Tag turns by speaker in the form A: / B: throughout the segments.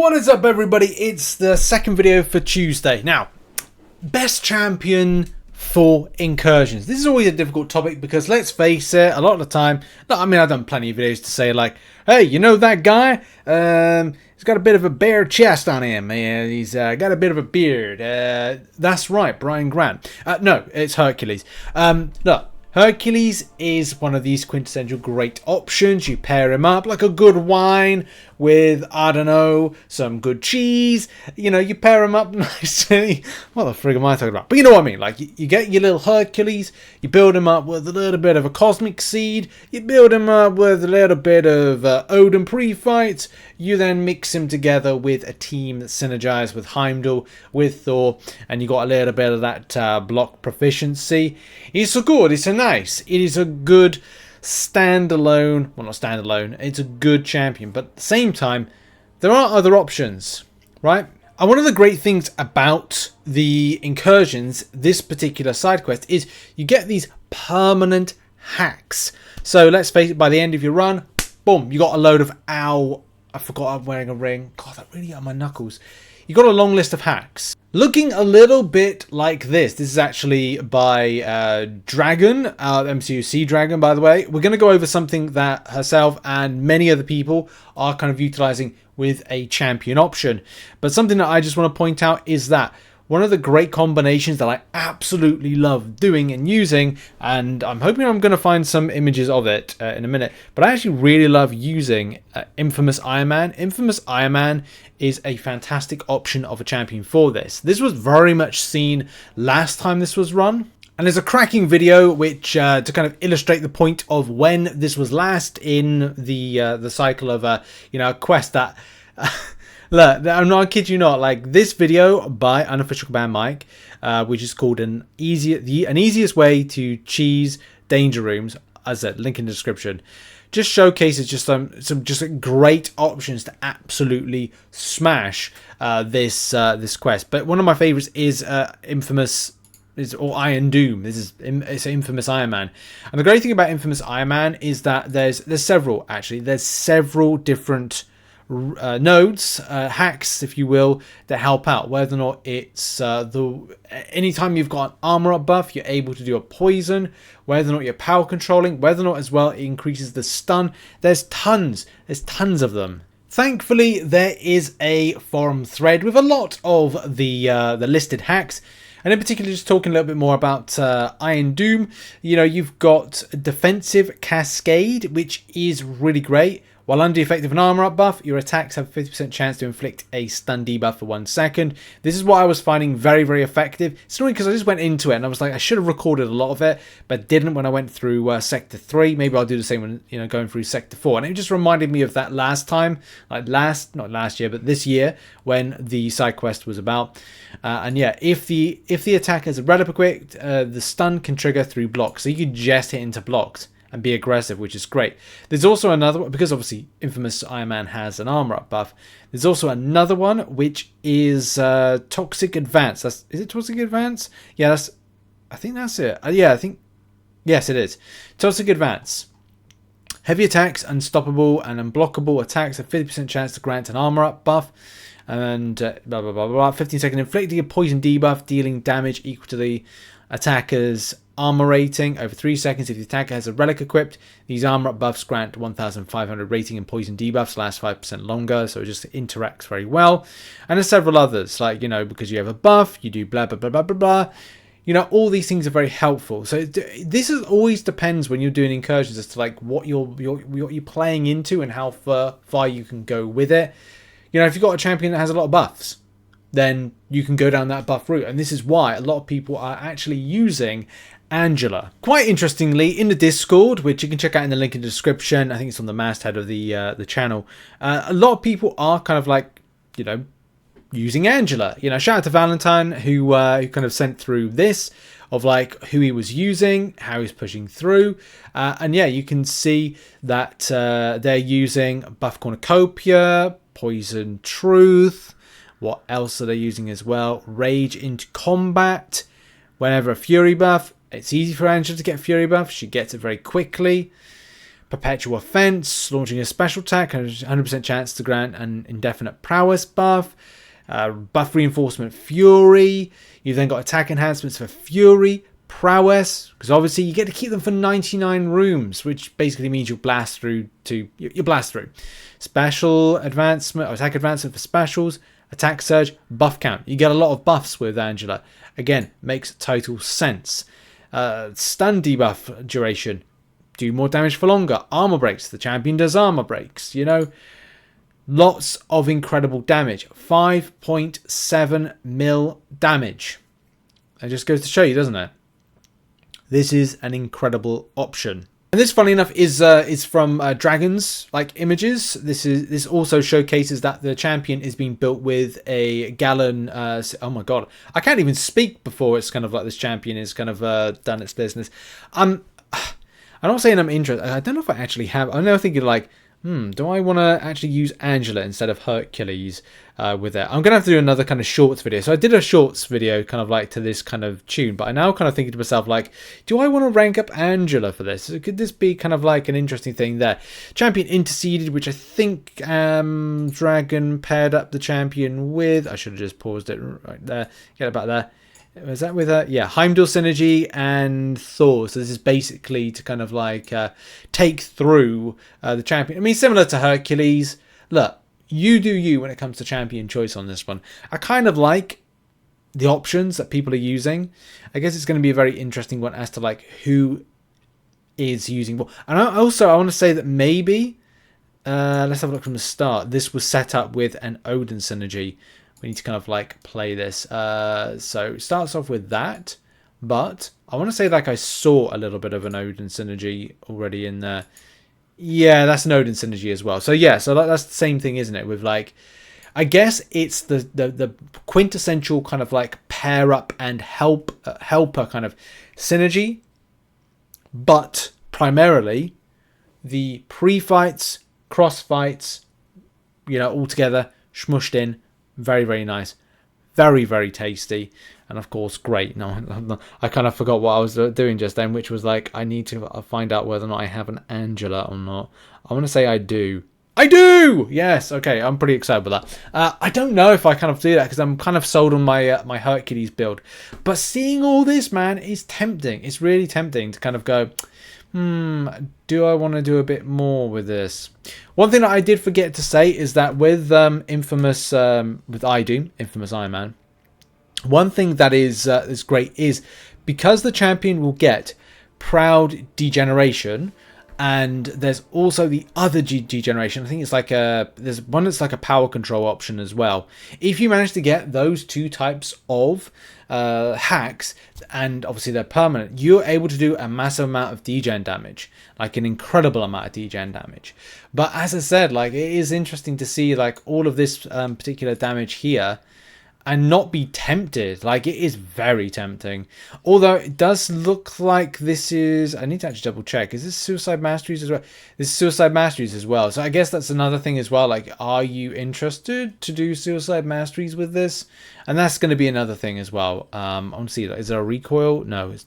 A: What is up, everybody? It's the second video for Tuesday. Now, best champion for Incursions. This is always a difficult topic because, let's face it, a lot of the time, I mean, I've done plenty of videos to say like, hey, you know that guy? He's got a bit of a bare chest on him. He's got a bit of a beard. That's right, Brian Grant. No, it's Hercules. Look. Hercules is one of these quintessential great options. You pair him up like a good wine with, I don't know, some good cheese. You know, you pair him up nicely. What the frig am I talking about? But you know what I mean. Like, you get your little Hercules, you build him up with a little bit of a cosmic seed, you build him up with a little bit of Odin pre-fights, you then mix him together with a team that's synergized with Heimdall, with Thor, and you got a little bit of that block proficiency. It's so good, it's a nice. It is a good standalone, well, not standalone, it's a good champion, but at the same time, there are other options, right? And one of the great things about the Incursions, this particular side quest, is you get these permanent hacks. So let's face it, by the end of your run, boom, you got a load of, ow, I forgot I'm wearing a ring. God, that really got my knuckles. You got a long list of hacks. Looking a little bit like this. This is actually by Dragon, MCOC Dragon, by the way. We're going to go over something that herself and many other people are kind of utilizing with a champion option. But something that I just want to point out is that one of the great combinations that I absolutely love doing and using, and I'm hoping I'm going to find some images of it in a minute, but I actually really love using Infamous Iron Man. Infamous Iron Man is a fantastic option of a champion for this. This was very much seen last time this was run. And there's a cracking video which to kind of illustrate the point of when this was last in the cycle of a quest that look, I'm not kidding you not. Like, this video by Unofficial Command Mike, which is called an easiest way to cheese danger rooms, as a link in the description, just showcases just some just great options to absolutely smash this quest. But one of my favorites is Infamous. Or Iron Doom. It's Infamous Iron Man, and the great thing about Infamous Iron Man is that there's several different nodes, hacks, if you will, that help out. Whether or not it's anytime you've got an armor up buff, you're able to do a poison. Whether or not you're power controlling, whether or not as well it increases the stun. There's tons of them. Thankfully, there is a forum thread with a lot of the listed hacks. And in particular, just talking a little bit more about Iron Doom. You know, you've got Defensive Cascade, which is really great. While under the effect of an armor up buff, your attacks have a 50% chance to inflict a stun debuff for 1 second. This is what I was finding very, very effective. It's annoying because I just went into it and I was like, I should have recorded a lot of it, but didn't when I went through Sector 3. Maybe I'll do the same when, going through Sector 4. And it just reminded me of that last time, like not last year, but this year, when the side quest was about. And yeah, if the attack is relic equipped, the stun can trigger through blocks. So you can just hit into blocks and be aggressive, which is great. There's also another one, because obviously Infamous Iron Man has an armor up buff. There's also another one, which is Toxic Advance. Is it Toxic Advance? Yeah, I think that's it. Yes, it is. Toxic Advance. Heavy attacks, unstoppable and unblockable attacks have 50% chance to grant an armor up buff. And blah, blah, blah, blah. 15-second inflicting a poison debuff, dealing damage equal to the attacker's armor rating over 3 seconds. If the attacker has a relic equipped, these armor up buffs grant 1500 rating, and poison debuffs last 5% longer, so it just interacts very well. And there's several others, like, because you have a buff, you do blah blah blah blah blah blah. All these things are very helpful. So this always depends when you're doing Incursions as to like what you're playing into and how far you can go with it. If you've got a champion that has a lot of buffs, then you can go down that buff route. And this is why a lot of people are actually using Angela. Quite interestingly, in the Discord, which you can check out in the link in the description, I think it's on the masthead of the channel, a lot of people are kind of like, using Angela. Shout out to Valentine who kind of sent through this of like who he was using, how he's pushing through, and yeah, you can see that they're using Buff Cornucopia, Poison Truth. What else are they using as well? Rage into Combat. Whenever a Fury buff, it's easy for Angela to get Fury buff. She gets it very quickly. Perpetual Offense, launching a special attack, 100% chance to grant an indefinite prowess buff. Buff Reinforcement Fury. You've then got attack enhancements for Fury, Prowess, because obviously you get to keep them for 99 rooms, which basically means you blast through. Special advancement, or attack advancement for specials, attack surge, buff count. You get a lot of buffs with Angela. Again, makes total sense. Stun debuff duration. Do more damage for longer. Armor breaks. The champion does armor breaks. You know, lots of incredible damage. 5.7 mil damage. It just goes to show you, doesn't it? This is an incredible option. And this, funny enough, is from Dragons like images. This also showcases that the champion is being built with a gallon. Oh my god, I can't even speak before it's kind of like this champion is kind of done its business. I'm not saying I'm interested. I don't know if I actually have. I'm now thinking like, do I want to actually use Angela instead of Hercules with it? I'm going to have to do another kind of shorts video. So I did a shorts video kind of like to this kind of tune, but I now kind of thinking to myself like, do I want to rank up Angela for this? Could this be kind of like an interesting thing there? Champion interceded, which I think Dragon paired up the champion with. I should have just paused it right there. Get it back there. Was that with Heimdall synergy and Thor? So this is basically to kind of like take through the champion. I mean, similar to Hercules. Look, you do you when it comes to champion choice on this one. I kind of like the options that people are using. I guess it's going to be a very interesting one as to like who is using what. And I want to say that maybe let's have a look from the start. This was set up with an Odin synergy. We need to kind of like play this. So it starts off with that. But I want to say like I saw a little bit of an Odin synergy already in there. Yeah, that's an Odin synergy as well. So yeah, so that's the same thing, isn't it? With like, I guess it's the quintessential kind of like pair up and helper kind of synergy. But primarily the pre-fights, cross-fights, you know, all together, smushed in. Very, very nice. Very, very tasty. And of course, great. No, I kind of forgot what I was doing just then, which was like, I need to find out whether or not I have an Angela or not. I want to say I do. I do! Yes, okay, I'm pretty excited with that. I don't know if I kind of do that because I'm kind of sold on my my Hercules build. But seeing all this, man, is tempting. It's really tempting to kind of go, do I want to do a bit more with this? One thing that I did forget to say is that with Infamous Iron Man, one thing that is great is because the champion will get Proud Degeneration, and there's also the other degeneration. I think it's like there's one that's like a power control option as well. If you manage to get those two types of hacks, and obviously they're permanent, you're able to do a massive amount of degen damage, like an incredible amount of degen damage. But as I said, like it is interesting to see like all of this particular damage here and not be tempted. Like it is very tempting, although it does look like this is, I need to actually double check, is this Suicide Masteries as well? This is Suicide Masteries as well, so I guess that's another thing as well. Like, are you interested to do Suicide Masteries with this? And that's going to be another thing as well. I want to see, is there a recoil? No, it's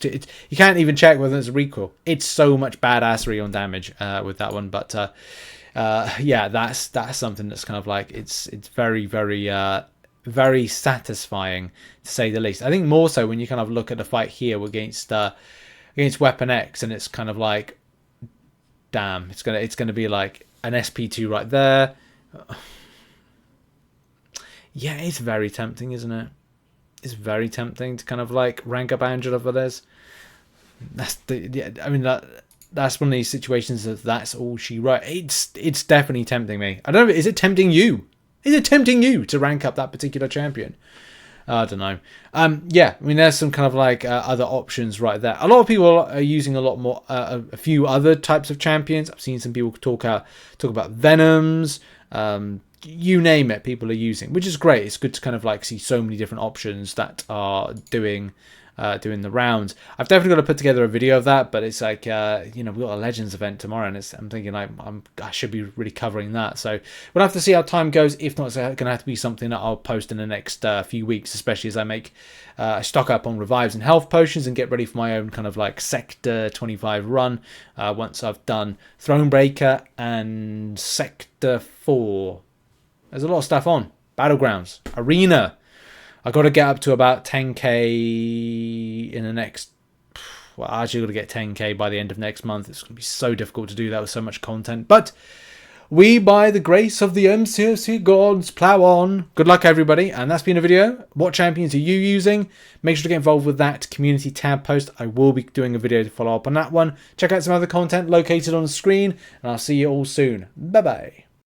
A: you can't even check whether it's a recoil. It's so much badassery on damage with that one. But yeah, that's something that's kind of like, it's very, very very satisfying to say the least. I think more so when you kind of look at the fight here against Weapon X, and it's kind of like, damn, it's gonna be like an SP2 right there. Yeah, it's very tempting, isn't it? It's very tempting to kind of like rank up Angela for this. I mean that's one of these situations that that's all she wrote. It's definitely tempting me. I don't know. Is it tempting you? Is it tempting you to rank up that particular champion? I don't know. Yeah, I mean, there's some kind of like other options right there. A lot of people are using a lot more, a few other types of champions. I've seen some people talk about Venoms. You name it, people are using, which is great. It's good to kind of like see so many different options that are doing doing the rounds. I've definitely got to put together a video of that, but it's like, you know, we've got a Legends event tomorrow, and I'm thinking I should be really covering that. So we'll have to see how time goes. If not, it's going to have to be something that I'll post in the next few weeks, especially as I make stock up on revives and health potions and get ready for my own kind of like Sector 25 run once I've done Thronebreaker and Sector 4. There's a lot of stuff on. Battlegrounds, Arena. I got to get up to about 10k in the next... Well, I actually got to get 10k by the end of next month. It's going to be so difficult to do that with so much content. But we, by the grace of the MCOC gods, plow on. Good luck, everybody. And that's been a video. What champions are you using? Make sure to get involved with that community tab post. I will be doing a video to follow up on that one. Check out some other content located on the screen. And I'll see you all soon. Bye-bye.